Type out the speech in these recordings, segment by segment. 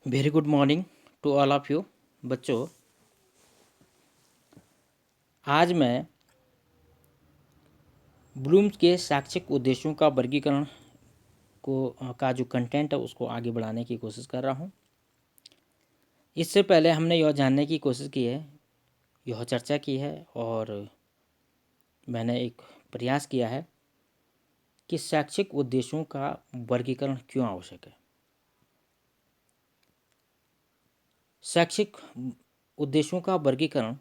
Very good morning to all of you. बच्चों, आज मैं ब्लूम्स के शैक्षिक उद्देश्यों का वर्गीकरण का जो कंटेंट है उसको आगे बढ़ाने की कोशिश कर रहा हूँ। इससे पहले हमने यह जानने की कोशिश की है, यह चर्चा की है और मैंने एक प्रयास किया है कि शैक्षिक उद्देश्यों का वर्गीकरण क्यों आवश्यक है। शैक्षिक उद्देश्यों का वर्गीकरण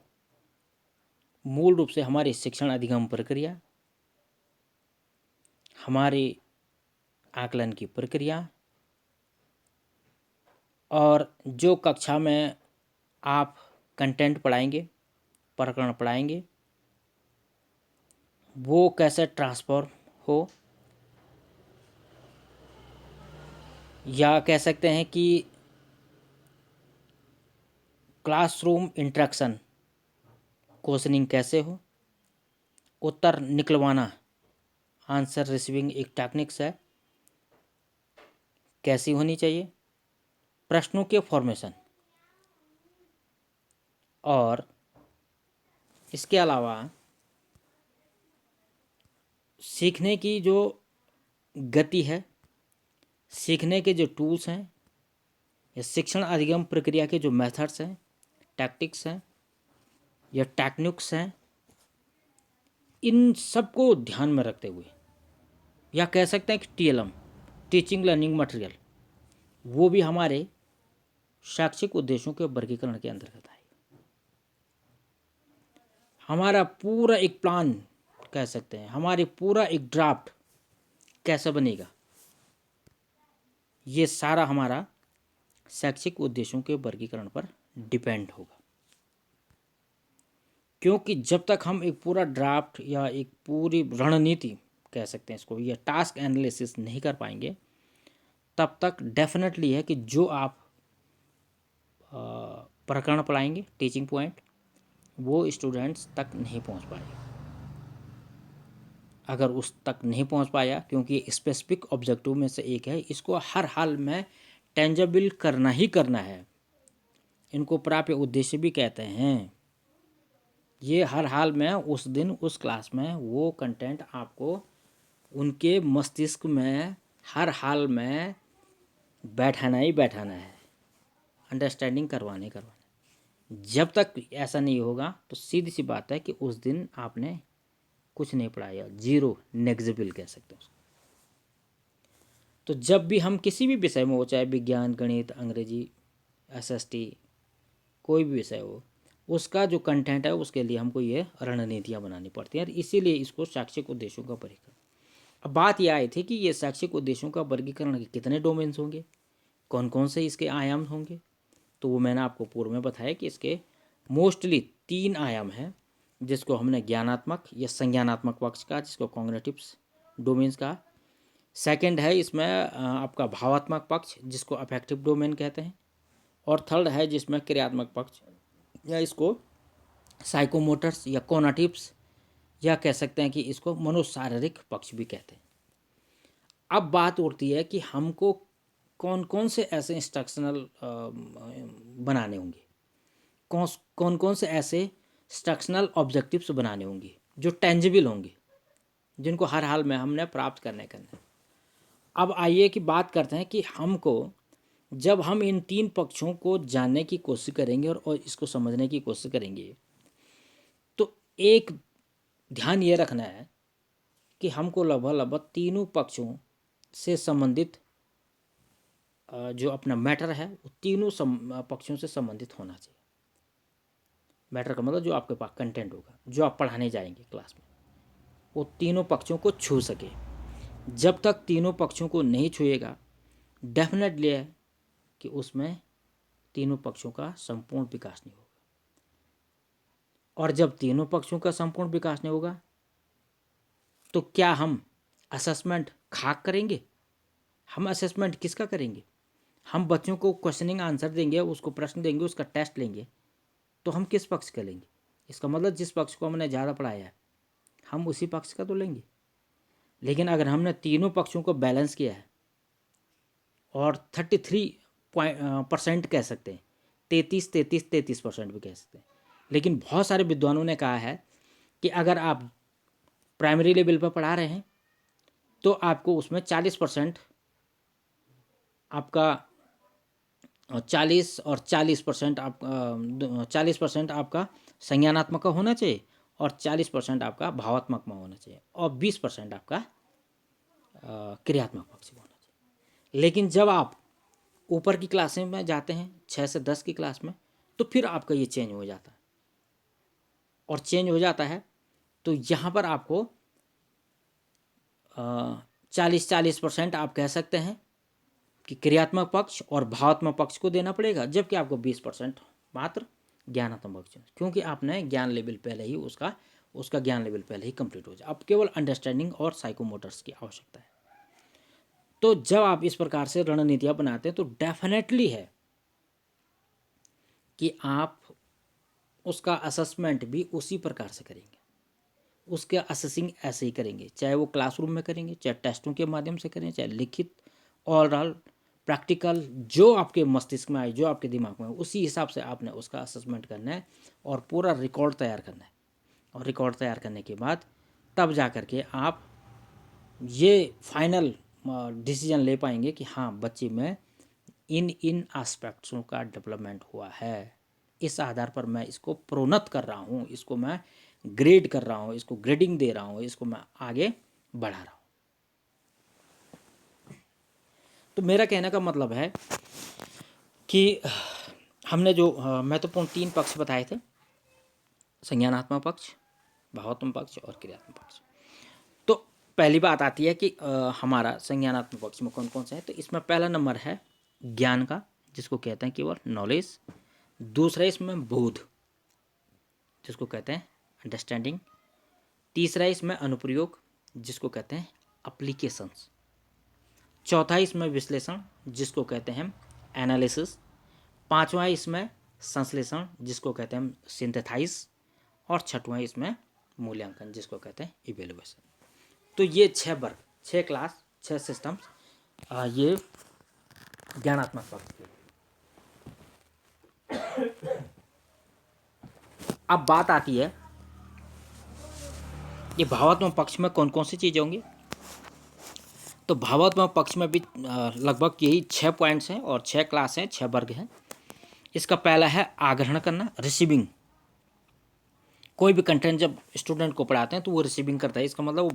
मूल रूप से हमारी शिक्षण अधिगम प्रक्रिया, हमारी आकलन की प्रक्रिया और जो कक्षा में आप कंटेंट पढ़ाएंगे, प्रकरण पढ़ाएंगे, वो कैसे ट्रांसफर हो, या कह सकते हैं कि क्लासरूम इंटरेक्शन क्वेश्चनिंग कैसे हो, उत्तर निकलवाना आंसर रिसीविंग एक टेक्निक्स है, कैसी होनी चाहिए, प्रश्नों के फॉर्मेशन, और इसके अलावा सीखने की जो गति है, सीखने के जो टूल्स हैं, या शिक्षण अधिगम प्रक्रिया के जो मेथड्स हैं, टैक्टिक्स हैं या टेक्निक्स हैं, इन सब को ध्यान में रखते हुए, या कह सकते हैं कि टीएलएम टीचिंग लर्निंग मटेरियल, वो भी हमारे शैक्षिक उद्देश्यों के वर्गीकरण के अंतर्गत आए। हमारा पूरा एक प्लान कह सकते हैं, हमारी पूरा एक ड्राफ्ट कैसे बनेगा, ये सारा हमारा शैक्षिक उद्देश्यों के वर्गीकरण पर डिपेंड होगा। क्योंकि जब तक हम एक पूरा ड्राफ्ट या एक पूरी रणनीति कह सकते हैं इसको, या टास्क एनालिसिस नहीं कर पाएंगे, तब तक डेफिनेटली है कि जो आप प्रकरण पढ़ाएंगे, टीचिंग पॉइंट, वो स्टूडेंट्स तक नहीं पहुंच पाएंगे। अगर उस तक नहीं पहुंच पाया, क्योंकि स्पेसिफिक ऑब्जेक्टिव में से एक है, इसको हर हाल में टेंजेबल करना ही करना है, इनको प्राप्य उद्देश्य भी कहते हैं। ये हर हाल में उस दिन उस क्लास में वो कंटेंट आपको उनके मस्तिष्क में हर हाल में बैठाना ही बैठाना है, अंडरस्टैंडिंग करवाने। जब तक ऐसा नहीं होगा तो सीधी सी बात है कि उस दिन आपने कुछ नहीं पढ़ाया, जीरो, नेग्जिबल कह सकते हैं उसको। तो जब भी हम किसी भी विषय में हो, चाहे विज्ञान, गणित, अंग्रेजी, एसएसटी, कोई भी विषय हो, उसका जो कंटेंट है उसके लिए हमको ये रणनीतियाँ बनानी पड़ती हैं, और इसीलिए इसको शैक्षिक उद्देश्यों का वर्गीकरण। अब बात यह आई थी कि ये शैक्षिक उद्देश्यों का वर्गीकरण के कितने डोमेन्स होंगे, कौन कौन से इसके आयाम होंगे। तो वो मैंने आपको पूर्व में बताया कि इसके मोस्टली 3 आयाम हैं, जिसको हमने ज्ञानात्मक या संज्ञानात्मक पक्ष का, जिसको कॉग्निटिव्स डोमेन्स का। सेकंड है इसमें आपका भावात्मक पक्ष, जिसको अफेक्टिव डोमेन कहते हैं। और थर्ड है जिसमें क्रियात्मक पक्ष, या इसको साइकोमोटर्स या कोनाटिव्स, या कह सकते हैं कि इसको मनोशारीरिक पक्ष भी कहते हैं। अब बात उठती है कि हमको कौन कौन से ऐसे इंस्ट्रक्शनल बनाने होंगे, कौन कौन से ऐसे इंस्ट्रक्शनल ऑब्जेक्टिव्स बनाने होंगे जो टेंजिबल होंगे, जिनको हर हाल में हमने प्राप्त करने। अब आइए कि बात करते हैं कि हमको, जब हम इन 3 पक्षों को जानने की कोशिश करेंगे और इसको समझने की कोशिश करेंगे, तो एक ध्यान ये रखना है कि हमको लगभग तीनों पक्षों से संबंधित जो अपना मैटर है वो तीनों पक्षों से संबंधित होना चाहिए। मैटर का मतलब जो आपके पास कंटेंट होगा, जो आप पढ़ाने जाएंगे क्लास में, वो तीनों पक्षों को छू सके। जब तक तीनों पक्षों को नहीं छुएगा, डेफिनेटली है कि उसमें तीनों पक्षों का संपूर्ण विकास नहीं होगा। और जब तीनों पक्षों का संपूर्ण विकास नहीं होगा, तो क्या हम असेसमेंट खाक करेंगे? हम असेसमेंट किसका करेंगे? हम बच्चों को क्वेश्चनिंग आंसर देंगे, उसको प्रश्न देंगे, उसका टेस्ट लेंगे, तो हम किस पक्ष का लेंगे? इसका मतलब जिस पक्ष को हमने ज़्यादा पढ़ाया है हम उसी पक्ष का तो लेंगे। लेकिन अगर हमने तीनों पक्षों को बैलेंस किया है और परसेंट कह सकते हैं, 33% भी कह सकते हैं। लेकिन बहुत सारे विद्वानों ने कहा है कि अगर आप प्राइमरी लेवल पर पढ़ा रहे हैं तो आपको उसमें 40% आपका 40% आप 40% आपका संज्ञानात्मक का होना चाहिए और 40% आपका भावात्मक में होना चाहिए और 20% आपका क्रियात्मक पक्ष में होना चाहिए। लेकिन जब आप ऊपर की क्लासें में जाते हैं 6 से 10 की क्लास में, तो फिर आपका ये चेंज हो जाता है। और चेंज हो जाता है तो यहाँ पर आपको 40% आप कह सकते हैं कि क्रियात्मक पक्ष और भावात्मक पक्ष को देना पड़ेगा, जबकि आपको 20% मात्र ज्ञानात्मक पक्ष, क्योंकि आपने ज्ञान लेवल पहले ही उसका ज्ञान लेवल पहले ही कंप्लीट हो जाए। अब केवल अंडरस्टैंडिंग और साइकोमोटर्स की आवश्यकता है। तो जब आप इस प्रकार से रणनीतियाँ बनाते हैं तो डेफिनेटली है कि आप उसका असेसमेंट भी उसी प्रकार से करेंगे, उसका असेसिंग ऐसे ही करेंगे, चाहे वो क्लासरूम में करेंगे, चाहे टेस्टों के माध्यम से करें, चाहे लिखित ओवरऑल प्रैक्टिकल, जो आपके मस्तिष्क में आए, जो आपके दिमाग में आए, उसी हिसाब से आपने उसका असेसमेंट करना है और पूरा रिकॉर्ड तैयार करना है। और रिकॉर्ड तैयार करने के बाद तब जा कर के आप ये फाइनल डिसीजन ले पाएंगे कि हाँ, बच्चे में इन एस्पेक्ट्सों का डेवलपमेंट हुआ है, इस आधार पर मैं इसको प्रोन्नत कर रहा हूँ, इसको मैं ग्रेड कर रहा हूँ, इसको ग्रेडिंग दे रहा हूँ, इसको मैं आगे बढ़ा रहा हूँ। तो मेरा कहने का मतलब है कि हमने जो महत्वपूर्ण 3 पक्ष बताए थे, संज्ञानात्मक पक्ष, भावात्मक पक्ष और क्रियात्मक पक्ष। तो पहली बात आती है कि हमारा संज्ञानात्मक पक्ष में कौन कौन सा है। तो इसमें पहला नंबर है ज्ञान का, जिसको कहते हैं केवल नॉलेज। दूसरा इसमें बोध, जिसको कहते हैं अंडरस्टैंडिंग। तीसरा इसमें अनुप्रयोग, जिसको कहते हैं एप्लीकेशंस। चौथा इसमें विश्लेषण, जिसको कहते हैं एनालिसिस। पांचवा इसमें संश्लेषण, जिसको कहते हैं सिंथेसाइज। और छठवां इसमें मूल्यांकन, जिसको कहते हैं इवेल्युएशन। तो ये 6 वर्ग, 6 क्लास, 6 सिस्टम्स, ये ज्ञानात्मक पक्ष के। अब बात आती है ये भावात्मक पक्ष में कौन कौन सी चीज़ें होंगी। तो भावात्मक पक्ष में भी लगभग यही 6 पॉइंट्स हैं और 6 क्लास हैं, 6 वर्ग हैं। इसका पहला है आग्रहण करना, रिसीविंग। कोई भी कंटेंट जब स्टूडेंट को पढ़ाते हैं तो वो रिसीविंग करता है, इसका मतलब वो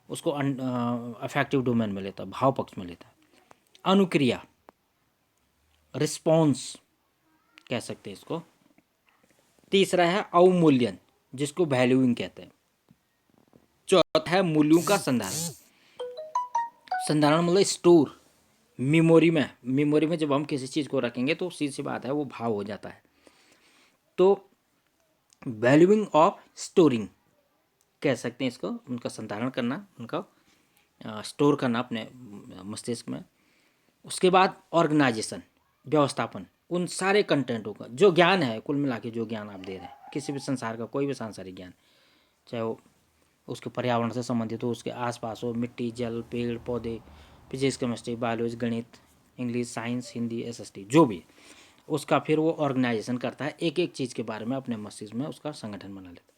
उसको अफेक्टिव डोमेन में लेता है, भाव पक्ष में लेता है। अनुक्रिया, रिस्पॉन्स कह सकते हैं इसको। तीसरा है अवमूल्यन, जिसको वैल्यूइंग कहते हैं। चौथा है मूल्यों का संधारण। संधारण मतलब स्टोर, मेमोरी में जब हम किसी चीज़ को रखेंगे तो सीधी सी बात है वो भाव हो जाता है। तो वैल्यूइंग ऑफ स्टोरिंग कह सकते हैं इसको, उनका संधारण करना, उनका स्टोर करना अपने मस्तिष्क में। उसके बाद ऑर्गेनाइजेशन, व्यवस्थापन, उन सारे कंटेंटों का, जो ज्ञान है कुल मिला के, जो ज्ञान आप दे रहे हैं किसी भी संसार का, कोई भी सांसारिक ज्ञान, चाहे वो उसके पर्यावरण से संबंधित हो, उसके आसपास हो, मिट्टी, जल, पेड़ पौधे, फिजिक्स, केमिस्ट्री, बायोलॉजी, गणित, इंग्लिश, साइंस, हिंदी, एसएसटी, जो भी, उसका फिर वो ऑर्गेनाइजेशन करता है, एक एक चीज़ के बारे में अपने मस्तिष्क में उसका संगठन बना लेता है।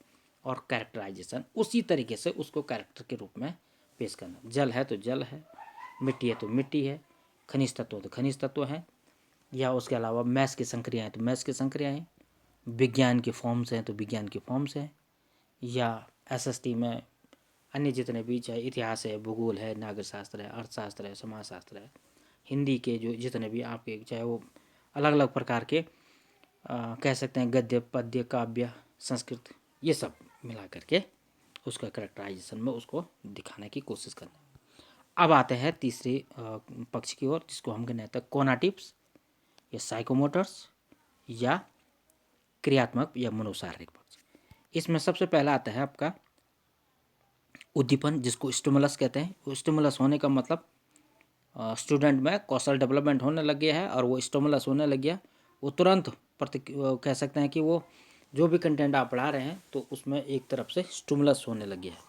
और कैरेक्टराइजेशन, उसी तरीके से उसको कैरेक्टर के रूप में पेश करना। जल है तो जल है, मिट्टी है तो मिट्टी है, खनिज तत्व तो खनिज तत्व है, या उसके अलावा मैथ्स की संक्रियाएँ तो मैथ्स की संक्रियाएँ, विज्ञान के फॉर्म्स हैं तो विज्ञान के फॉर्म्स हैं, या एसएसटी में अन्य जितने भी, चाहे इतिहास है, भूगोल है, नागरिक शास्त्र है, अर्थशास्त्र है, समाजशास्त्र है, हिंदी के जो जितने भी आपके, चाहे वो अलग अलग प्रकार के कह सकते हैं, गद्य, पद्य, काव्य, संस्कृत, ये सब मिला करके उसका कैरेक्टराइजेशन में उसको दिखाने की कोशिश करना। अब आते हैं तीसरे पक्ष की ओर, जिसको हम कहते हैं कोनाटिव्स या साइकोमोटर्स या क्रियात्मक या मनोशारीरिक पक्ष। इसमें सबसे पहला आता है आपका उद्दीपन, जिसको स्टिमुलस कहते हैं। स्टिमुलस होने का मतलब स्टूडेंट में कौशल डेवलपमेंट होने लग गया है और वो स्टिमुलस होने लग गया, वो तुरंत कह सकते हैं कि वो जो भी कंटेंट आप पढ़ा रहे हैं तो उसमें एक तरफ से स्टिमुलस होने लग गया है,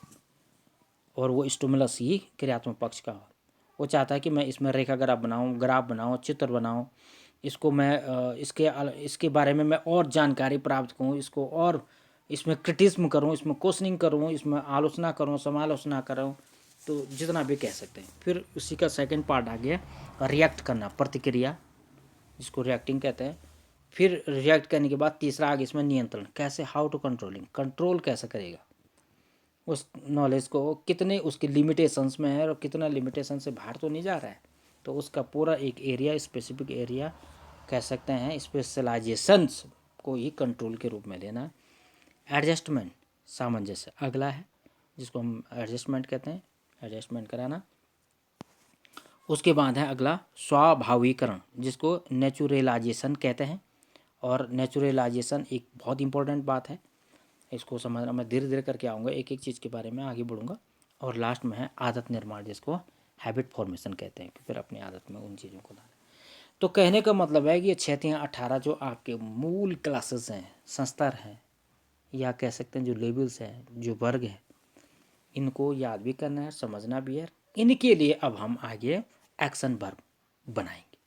और वो स्टिमुलस ही क्रियात्मक पक्ष का हो। वो चाहता है कि मैं इसमें रेखा ग्राफ बनाऊँ, चित्र बनाऊँ, इसको मैं इसके बारे में मैं और जानकारी प्राप्त करूँ, इसको और इसमें क्रिटिज्म करूँ, इसमें क्वेश्चनिंग करूँ, इसमें आलोचना करूँ, समालोचना करूँ, तो जितना भी कह सकते हैं। फिर उसी का सेकंड पार्ट आ गया रिएक्ट करना, प्रतिक्रिया, जिसको रिएक्टिंग कहते हैं। फिर रिएक्ट करने के बाद तीसरा आगे इसमें नियंत्रण, कैसे, हाउ टू कंट्रोलिंग, कंट्रोल कैसे करेगा उस नॉलेज को, कितने उसके लिमिटेशंस में है और कितना लिमिटेशन से बाहर तो नहीं जा रहा है। तो उसका पूरा एक एरिया, स्पेसिफिक एरिया कह सकते हैं, स्पेशलाइजेशंस को ही कंट्रोल के रूप में लेना। एडजस्टमेंट, सामंजस्य अगला है, जिसको हम एडजस्टमेंट कहते हैं, एडजस्टमेंट कराना। उसके बाद है अगला स्वाभाविकरण, जिसको नेचुरलाइजेशन कहते हैं। और नेचुरलाइजेशन एक बहुत इंपॉर्टेंट बात है, इसको समझना मैं धीरे धीरे करके आऊँगा, एक एक चीज़ के बारे में आगे बढ़ूँगा। और लास्ट में है आदत निर्माण, जिसको हैबिट फॉर्मेशन कहते हैं, कि फिर अपनी आदत में उन चीज़ों को लाना। तो कहने का मतलब है कि ये 6 या 18 जो आपके मूल क्लासेस हैं, संस्तर हैं, या कह सकते हैं जो लेवल्स हैं, जो वर्ग हैं, इनको याद भी करना है, समझना भी है। इनके लिए अब हम आगे एक्शन वर्ब बनाएंगे।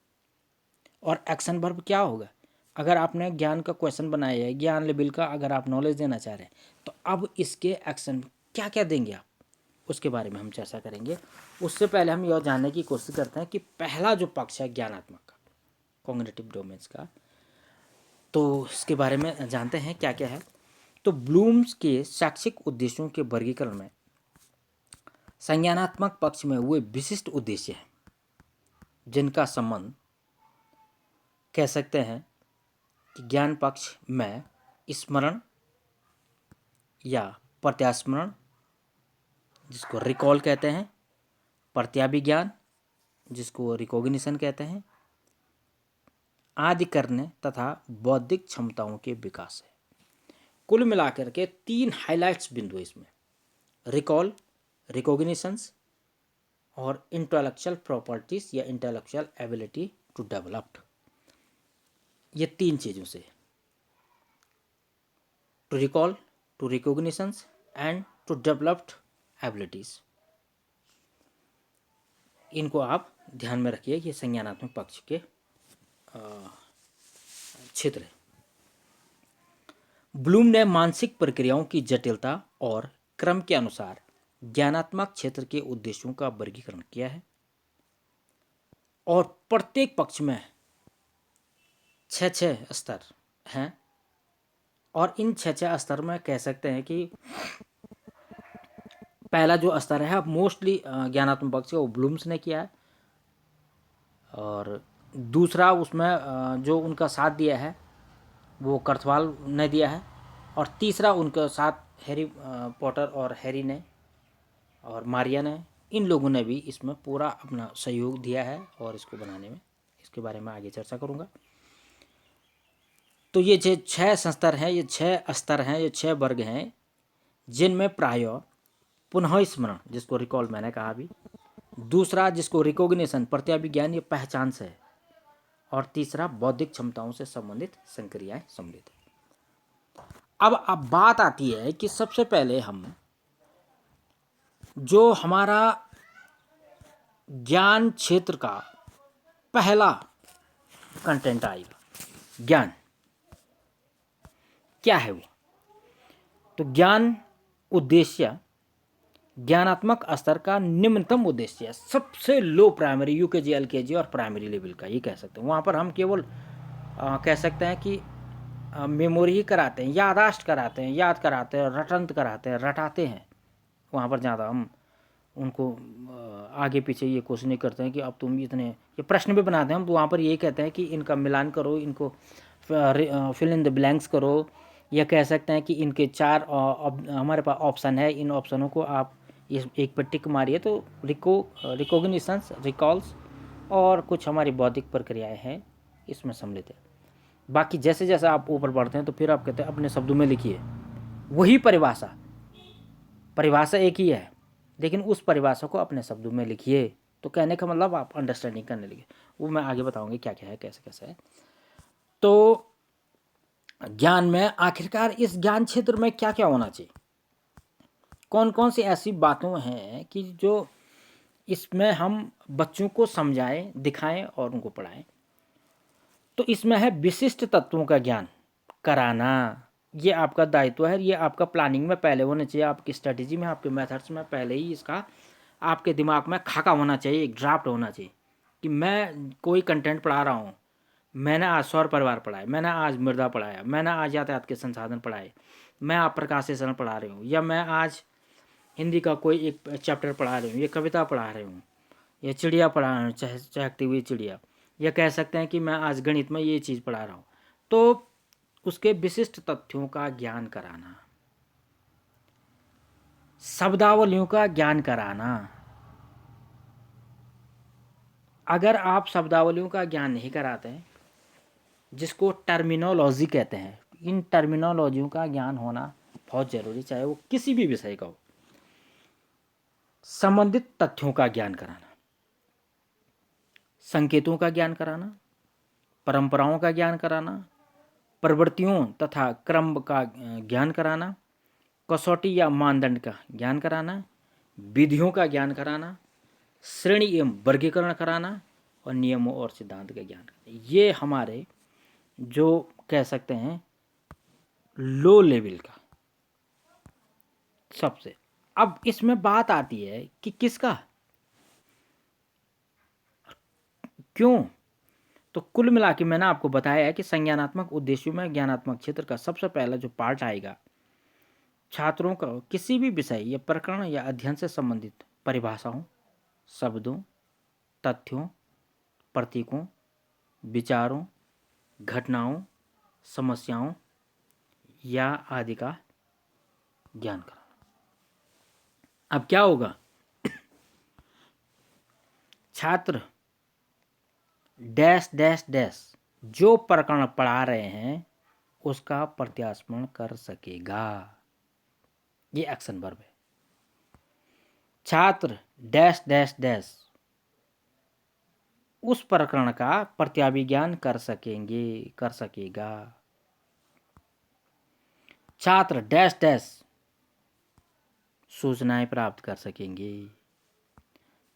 और एक्शन वर्ब क्या होगा, अगर आपने ज्ञान का क्वेश्चन बनाया है, ज्ञान लेवल का अगर आप नॉलेज देना चाह रहे हैं, तो अब इसके एक्शन क्या क्या देंगे आप, उसके बारे में हम चर्चा करेंगे। उससे पहले हम यह जानने की कोशिश करते हैं कि पहला जो पक्ष है ज्ञानात्मक का, कॉग्निटिव डोमेन्स का, तो इसके बारे में जानते हैं क्या क्या है। तो ब्लूम्स के शैक्षिक उद्देश्यों के वर्गीकरण में संज्ञानात्मक पक्ष में वे विशिष्ट उद्देश्य हैं जिनका संबंध कह सकते हैं कि ज्ञान पक्ष में स्मरण या प्रत्यास्मरण, जिसको रिकॉल कहते हैं, प्रत्याभिज्ञान, जिसको रिकॉग्निशन कहते हैं, आदि करने तथा बौद्धिक क्षमताओं के विकास है। कुल मिलाकर के 3 हाइलाइट्स बिंदु इसमें, रिकॉल, रिकॉग्निशंस और इंटेलेक्चुअल प्रॉपर्टीज या इंटेलेक्चुअल एबिलिटी टू डेवलप्ड। ये 3 चीज़ों से, to recall, to recognitions and to developed abilities, इनको आप ध्यान में रखिए। ये संज्ञानात्मक पक्ष के क्षेत्र है। ब्लूम ने मानसिक प्रक्रियाओं की जटिलता और क्रम के अनुसार ज्ञानात्मक क्षेत्र के उद्देश्यों का वर्गीकरण किया है और प्रत्येक पक्ष में 6 स्तर हैं। और इन 6 स्तर में कह सकते हैं कि पहला जो स्तर है मोस्टली ज्ञानात्मक पक्ष का वो ब्लूम्स ने किया है, और दूसरा उसमें जो उनका साथ दिया है वो कर्थवाल ने दिया है, और तीसरा उनका साथ हैरी पॉटर और हैरी ने और मारिया ने, इन लोगों ने भी इसमें पूरा अपना सहयोग दिया है और इसको बनाने में, इसके बारे में आगे चर्चा करूँगा। तो ये 6 स्तर हैं, ये 6 स्तर हैं, ये 6 वर्ग हैं, जिनमें प्रायः पुनः स्मरण, जिसको रिकॉल मैंने कहा अभी, दूसरा जिसको रिकॉग्निशन, प्रत्याभिज्ञान, ये पहचान से है, और तीसरा बौद्धिक क्षमताओं से संबंधित संक्रियाएं सम्मिलित है। अब बात आती है कि सबसे पहले हम जो हमारा ज्ञान क्षेत्र का पहला कंटेंट आएगा, ज्ञान क्या है वो। तो ज्ञान उद्देश्य ज्ञानात्मक स्तर का निम्नतम उद्देश्य है, सबसे लो प्राइमरी, यूकेजी, एलकेजी और प्राइमरी लेवल का, ये कह सकते हैं। वहाँ पर हम केवल कह सकते हैं कि मेमोरी ही कराते हैं, याददाश्त कराते हैं, याद कराते हैं, रटंत कराते हैं, रटाते हैं। वहाँ पर ज़्यादा हम उनको आगे पीछे ये कोशिश नहीं करते हैं कि अब तुम इतने, ये प्रश्न भी बनाते हैं हम, तो वहाँ पर यही कहते हैं कि इनका मिलान करो, इनको फिल इन द ब्लैंक्स करो, या कह सकते हैं कि इनके 4 हमारे पास ऑप्शन है, इन ऑप्शनों को आप इस एक पर टिक मारिए, तो रिकॉग्निशंस, रिकॉल्स और कुछ हमारी बौद्धिक प्रक्रियाएं हैं इसमें सम्मिलित है। बाकी जैसे जैसे आप ऊपर बढ़ते हैं तो फिर आप कहते हैं अपने शब्दों में लिखिए, वही परिभाषा एक ही है, लेकिन उस परिभाषा को अपने शब्दों में लिखिए। तो कहने का मतलब आप अंडरस्टैंडिंग करने लगे, वो मैं आगे बताऊंगी क्या क्या है, कैसे कैसे है। तो ज्ञान में आखिरकार इस ज्ञान क्षेत्र में क्या क्या होना चाहिए, कौन कौन सी ऐसी बातें हैं कि जो इसमें हम बच्चों को समझाएं, दिखाएं और उनको पढ़ाएं। तो इसमें है विशिष्ट तत्वों का ज्ञान कराना। ये आपका दायित्व है, ये आपका प्लानिंग में पहले होना चाहिए, आपकी स्ट्रेटेजी में, आपके मेथड्स में पहले ही इसका आपके दिमाग में खाका होना चाहिए, एक ड्राफ्ट होना चाहिए कि मैं कोई कंटेंट पढ़ा रहा हूँ। मैंने आज सौर परिवार पढ़ाया, मैंने आज मृदा पढ़ाया, मैंने आज यातायात के संसाधन पढ़ाए, मैं आप प्रकाशन पढ़ा रही हूँ, या मैं आज हिंदी का कोई एक चैप्टर पढ़ा रही हूँ, ये कविता पढ़ा रही हूँ, या चिड़िया पढ़ा रही हूँ, चहकती हुई चिड़िया, या कह सकते हैं कि मैं आज गणित में ये चीज़ पढ़ा रहा हूँ। तो उसके विशिष्ट तथ्यों का ज्ञान कराना, शब्दावलियों का ज्ञान कराना। अगर आप शब्दावलियों का ज्ञान नहीं कराते हैं, जिसको टर्मिनोलॉजी कहते हैं, इन टर्मिनोलॉजियों का ज्ञान होना बहुत ज़रूरी, चाहे वो किसी भी विषय का हो। संबंधित तथ्यों का ज्ञान कराना, संकेतों का ज्ञान कराना, परंपराओं का ज्ञान कराना, प्रवृत्तियों तथा क्रम का ज्ञान कराना, कसौटी या मानदंड का ज्ञान कराना, विधियों का ज्ञान कराना, श्रेणी एवं वर्गीकरण कराना, और नियमों और सिद्धांत का ज्ञान कराना। ये हमारे जो कह सकते हैं लो लेवल का सबसे। अब इसमें बात आती है कि किसका क्यों। तो कुल मिला के मैंने आपको बताया है कि संज्ञानात्मक उद्देश्यों में ज्ञानात्मक क्षेत्र का सबसे पहला जो पार्ट आएगा, छात्रों का किसी भी विषय या प्रकरण या अध्ययन से संबंधित परिभाषाओं, शब्दों, तथ्यों, प्रतीकों, विचारों, घटनाओं, समस्याओं या आदि का ज्ञान कराना। अब क्या होगा, छात्र डैश डैश डैश जो प्रकरण पढ़ा रहे हैं उसका प्रत्यास्मरण कर सकेगा। ये एक्शन वर्ब है। छात्र डैश डैश डैश उस प्रकरण का प्रत्याभिज्ञान कर सकेगा। छात्र डैश डैश सूचनाएं प्राप्त कर सकेंगे।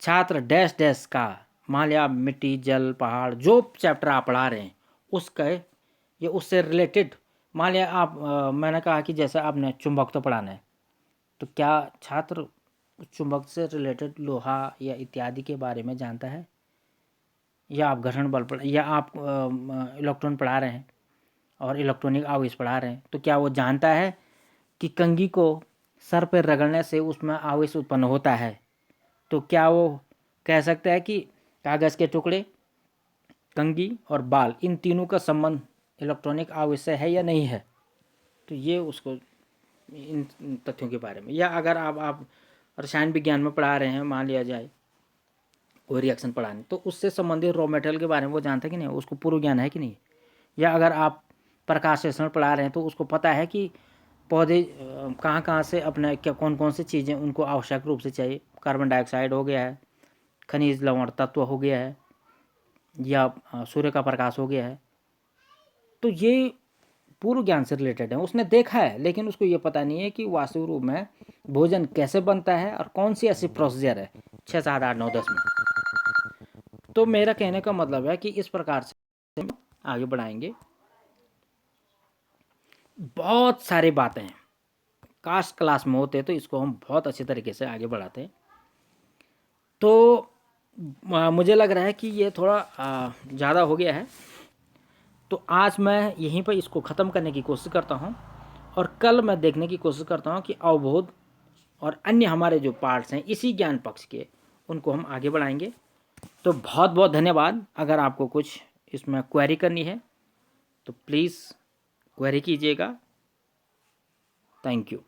छात्र डैश डैश का, मान लिया आप मिट्टी, जल, पहाड़, जो चैप्टर आप पढ़ा रहे हैं उसका ये उससे रिलेटेड, मान लिया आप मैंने कहा कि जैसे आपने चुंबक तो पढ़ाना है, तो क्या छात्र चुंबक से रिलेटेड लोहा या इत्यादि के बारे में जानता है, या आप घर्षण बल पढ़, या आप इलेक्ट्रॉन पढ़ा रहे हैं और इलेक्ट्रॉनिक आवेश पढ़ा रहे हैं, तो क्या वो जानता है कि कंघी को सर पर रगड़ने से उसमें आवेश उत्पन्न होता है। तो क्या वो कह सकता है कि कागज़ के टुकड़े, कंघी और बाल, इन तीनों का संबंध इलेक्ट्रॉनिक आवेश से है या नहीं है। तो ये उसको इन तथ्यों के बारे में। या अगर आप रसायन विज्ञान में पढ़ा रहे हैं, मान लिया जाए कोई रिएक्शन पढ़ाने, तो उससे संबंधित रॉ मटेरियल के बारे में वो जानता है कि नहीं, उसको पूर्व ज्ञान है कि नहीं। या अगर आप प्रकाश संश्लेषण पढ़ा रहे हैं तो उसको पता है कि पौधे कहाँ कहाँ से अपने क्या कौन कौन सी चीज़ें उनको आवश्यक रूप से चाहिए, कार्बन डाइऑक्साइड हो गया है, खनिज लवण तत्व हो गया है, या सूर्य का प्रकाश हो गया है। तो ये पूर्व ज्ञान से रिलेटेड है, उसने देखा है लेकिन उसको ये पता नहीं है कि वास्तविक रूप में भोजन कैसे बनता है और कौन सी ऐसी प्रोसीजर है 6, 7, 8, 9, 10 में। तो मेरा कहने का मतलब है कि इस प्रकार से आगे बढ़ाएंगे। बहुत सारी बातें हैं, कास्ट क्लास में होते तो इसको हम बहुत अच्छे तरीके से आगे बढ़ाते। तो मुझे लग रहा है कि ये थोड़ा ज़्यादा हो गया है, तो आज मैं यहीं पर इसको ख़त्म करने की कोशिश करता हूँ, और कल मैं देखने की कोशिश करता हूँ कि अवबोध और अन्य हमारे जो पार्ट्स हैं इसी ज्ञान पक्ष के, उनको हम आगे बढ़ाएंगे। तो बहुत बहुत धन्यवाद। अगर आपको कुछ इसमें क्वेरी करनी है तो प्लीज़ क्वेरी कीजिएगा। Thank you.